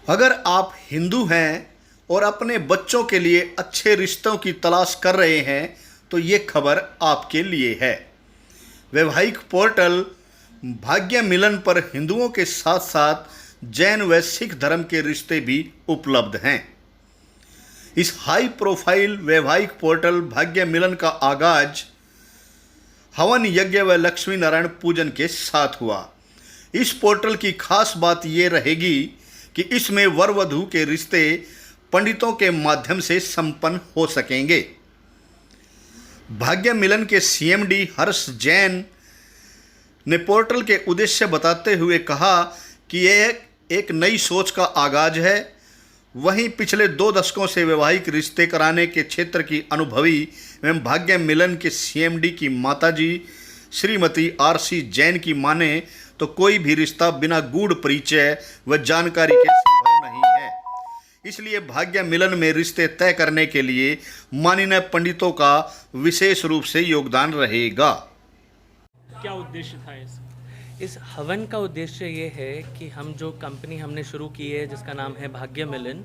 अगर आप हिंदू हैं और अपने बच्चों के लिए अच्छे रिश्तों की तलाश कर रहे हैं तो ये खबर आपके लिए है। वैवाहिक पोर्टल भाग्य मिलन पर हिंदुओं के साथ साथ जैन व सिख धर्म के रिश्ते भी उपलब्ध हैं। इस हाई प्रोफाइल वैवाहिक पोर्टल भाग्य मिलन का आगाज हवन यज्ञ व लक्ष्मी नारायण पूजन के साथ हुआ। इस पोर्टल की खास बात ये रहेगी कि इसमें वर वधू के रिश्ते पंडितों के माध्यम से संपन्न हो सकेंगे। भाग्य मिलन के सीएमडी हर्ष जैन ने पोर्टल के उद्देश्य बताते हुए कहा कि यह एक नई सोच का आगाज है। वहीं पिछले 2 दशकों से वैवाहिक रिश्ते कराने के क्षेत्र की अनुभवी एवं भाग्य मिलन के सीएमडी की माताजी श्रीमती आरसी जैन की माने तो कोई भी रिश्ता बिना गूढ़ परिचय व जानकारी के संभव नहीं है। इसलिए भाग्य मिलन में रिश्ते तय करने के लिए माननीय पंडितों का विशेष रूप से योगदान रहेगा। क्या उद्देश्य था इसका? इस हवन का उद्देश्य ये है कि हम जो कंपनी हमने शुरू की है जिसका नाम है भाग्य मिलन,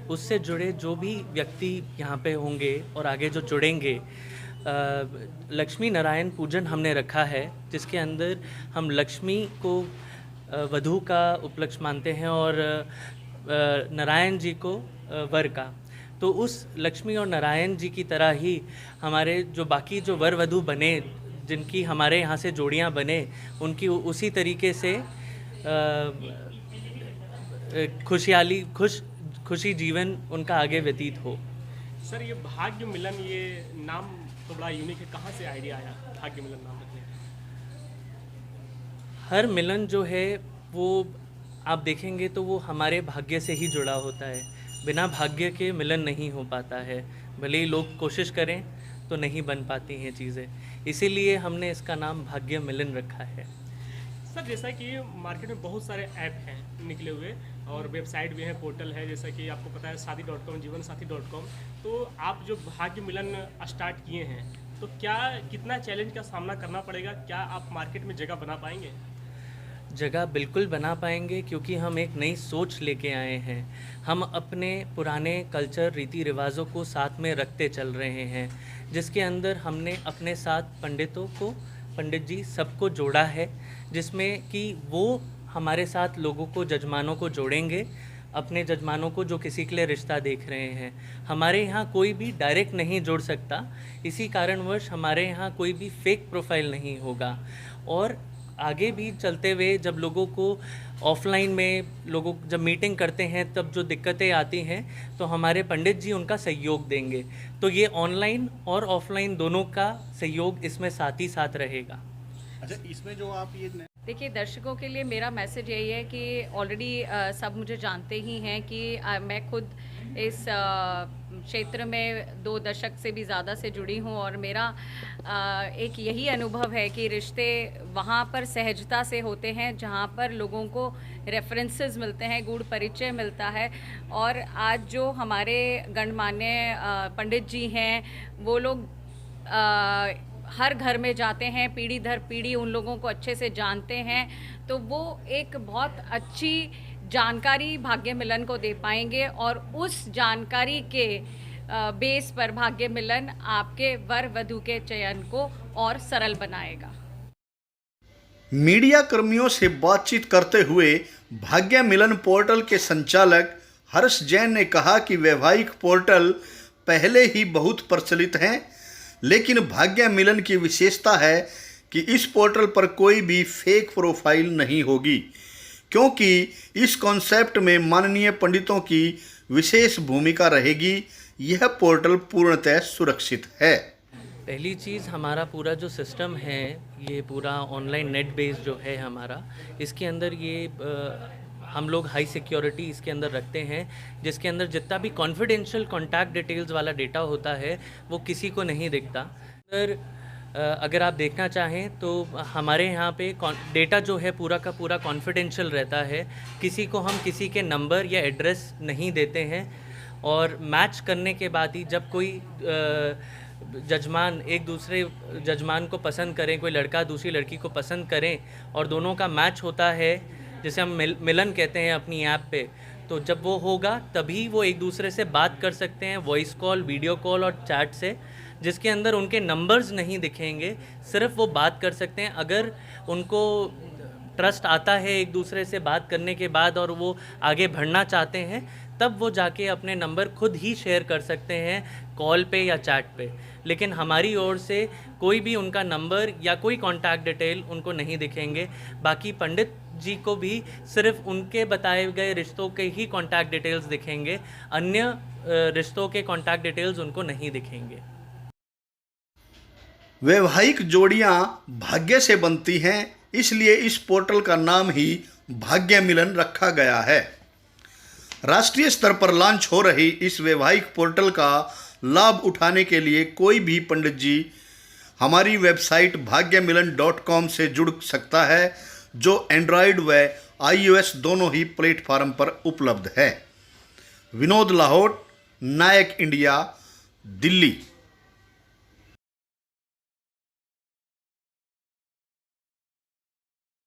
उससे जुड़े जो भी व्यक्ति यहाँ पे होंगे और आगे जो जुड़ेंगे, लक्ष्मी नारायण पूजन हमने रखा है जिसके अंदर हम लक्ष्मी को वधू का उपलक्ष्य मानते हैं और नारायण जी को वर का। तो उस लक्ष्मी और नारायण जी की तरह ही हमारे जो बाकी जो वर वधू बने, जिनकी हमारे यहाँ से जोड़ियाँ बने, उनकी उसी तरीके से खुशी जीवन उनका आगे व्यतीत हो। सर, ये भाग्य मिलन, ये नाम तो बड़ा यूनिक है। कहाँ से आइडिया आया भाग्य मिलन नाम रखने का? हर मिलन जो है वो आप देखेंगे तो वो हमारे भाग्य से ही जुड़ा होता है। बिना भाग्य के मिलन नहीं हो पाता है। भले ही लोग कोशिश करें तो नहीं बन पाती हैं चीज़ें, इसीलिए हमने इसका नाम भाग्य मिलन रखा है। सर, जैसा कि मार्केट में बहुत सारे ऐप हैं निकले हुए और वेबसाइट भी है, पोर्टल है, जैसा कि आपको पता है शादी.com, जीवनसाथी.com। तो आप जो भाग्य मिलन स्टार्ट किए हैं तो क्या कितना चैलेंज का सामना करना पड़ेगा? क्या आप मार्केट में जगह बना पाएंगे? जगह बिल्कुल बना पाएंगे, क्योंकि हम एक नई सोच लेके आए हैं। हम अपने पुराने कल्चर रीति रिवाजों को साथ में रखते चल रहे हैं, जिसके अंदर हमने अपने साथ पंडित जी सबको जोड़ा है, जिसमें कि वो हमारे साथ लोगों को, जजमानों को जोड़ेंगे, अपने जजमानों को जो किसी के लिए रिश्ता देख रहे हैं। हमारे यहाँ कोई भी डायरेक्ट नहीं जोड़ सकता, इसी कारणवश हमारे यहाँ कोई भी फेक प्रोफाइल नहीं होगा। और आगे भी चलते हुए जब लोगों को ऑफलाइन में लोगों जब मीटिंग करते हैं तब जो दिक्कतें आती हैं तो हमारे पंडित जी उनका सहयोग देंगे। तो ये ऑनलाइन और ऑफलाइन दोनों का सहयोग इसमें साथ ही साथ रहेगा। अच्छा, इसमें जो आप ये देखिए, दर्शकों के लिए मेरा मैसेज यही है कि ऑलरेडी सब मुझे जानते ही हैं कि मैं खुद इस क्षेत्र में 2 दशक से भी ज़्यादा से जुड़ी हूँ और मेरा एक यही अनुभव है कि रिश्ते वहाँ पर सहजता से होते हैं जहाँ पर लोगों को रेफरेंसेस मिलते हैं, गूढ़ परिचय मिलता है। और आज जो हमारे गणमान्य पंडित जी हैं, वो लोग हर घर में जाते हैं, पीढ़ी दर पीढ़ी उन लोगों को अच्छे से जानते हैं, तो वो एक बहुत अच्छी जानकारी भाग्य मिलन को दे पाएंगे और उस जानकारी के बेस पर भाग्य मिलन आपके वर वधू के चयन को और सरल बनाएगा। मीडिया कर्मियों से बातचीत करते हुए भाग्य मिलन पोर्टल के संचालक हर्ष जैन ने कहा कि वैवाहिक पोर्टल पहले ही बहुत प्रचलित हैं, लेकिन भाग्य मिलन की विशेषता है कि इस पोर्टल पर कोई भी फेक प्रोफाइल नहीं होगी, क्योंकि इस कॉन्सेप्ट में माननीय पंडितों की विशेष भूमिका रहेगी। यह पोर्टल पूर्णतः सुरक्षित है। पहली चीज़, हमारा पूरा जो सिस्टम है ये पूरा ऑनलाइन नेट बेस्ड जो है हमारा, इसके अंदर ये हम लोग हाई सिक्योरिटी इसके अंदर रखते हैं, जिसके अंदर जितना भी कॉन्फिडेंशियल कॉन्टैक्ट डिटेल्स वाला डेटा होता है वो किसी को नहीं दिखता। अगर आप देखना चाहें तो हमारे यहाँ पे डेटा जो है पूरा का पूरा कॉन्फिडेंशियल रहता है। किसी को हम किसी के नंबर या एड्रेस नहीं देते हैं और मैच करने के बाद ही जब कोई जजमान एक दूसरे जजमान को पसंद करें, कोई लड़का दूसरी लड़की को पसंद करें और दोनों का मैच होता है, जैसे हम मिलन कहते हैं अपनी ऐप पे, तो जब वो होगा तभी वो एक दूसरे से बात कर सकते हैं, वॉइस कॉल, वीडियो कॉल और चैट से, जिसके अंदर उनके नंबर्स नहीं दिखेंगे, सिर्फ वो बात कर सकते हैं। अगर उनको ट्रस्ट आता है एक दूसरे से बात करने के बाद और वो आगे बढ़ना चाहते हैं, तब वो जाके अपने नंबर खुद ही शेयर कर सकते हैं कॉल पे या चैट पे। लेकिन हमारी ओर से कोई भी उनका नंबर या कोई कांटेक्ट डिटेल उनको नहीं दिखेंगे। बाकी पंडित जी को भी सिर्फ उनके बताए गए रिश्तों के ही कांटेक्ट डिटेल्स दिखेंगे, अन्य रिश्तों के कांटेक्ट डिटेल्स उनको नहीं दिखेंगे। वैवाहिक जोड़ियां भाग्य से बनती हैं, इसलिए इस पोर्टल का नाम ही भाग्य मिलन रखा गया है। राष्ट्रीय स्तर पर लॉन्च हो रही इस वैवाहिक पोर्टल का लाभ उठाने के लिए कोई भी पंडित जी हमारी वेबसाइट भाग्यमिलन.com से जुड़ सकता है, जो एंड्रॉयड व iOS दोनों ही प्लेटफार्म पर उपलब्ध है। विनोद लाहौट, नायक इंडिया, दिल्ली।